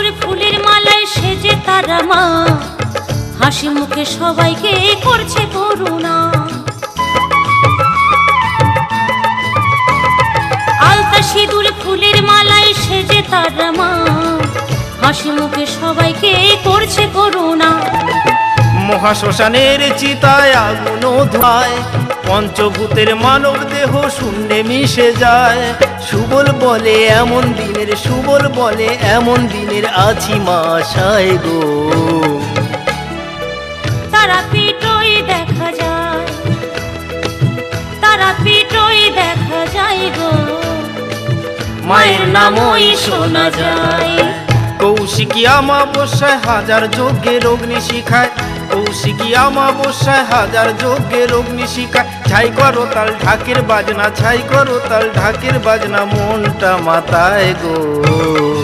সিঁদুর ফুলের মালায় সেজে তারা মা, হাসি মুখে সবাইকে করছে করুণা। আলতা সিঁদুর ফুলের মালায় সেজে তারা মা, হাসি মুখে সবাইকে করছে করুণা। মহাশ্মশানের চিতায় আগুন ধোঁয়ায় পঞ্চভূতের মানব দেহ শূন্যে মিশে যায়। সুবল বলে এমন দিনের, সুবল বলে এমন দিনের আছি মা আশায় গো। তারাপীঠই দেখা যায়, তারাপীঠই দেখা যায় গো, মায়ের নামই শোনা যায়। কৌশিকী অমাবস্যায় হাজার যজ্ঞের অগ্নি শিখায়, কৌশিকী অমাবস্যায় হাজার যজ্ঞের অগ্নি শিখায়। ছাই করো তাল ঢাকের বাজনা, ছাই করো তাল ঢাকের বাজনা, মনটা মাতায় গো।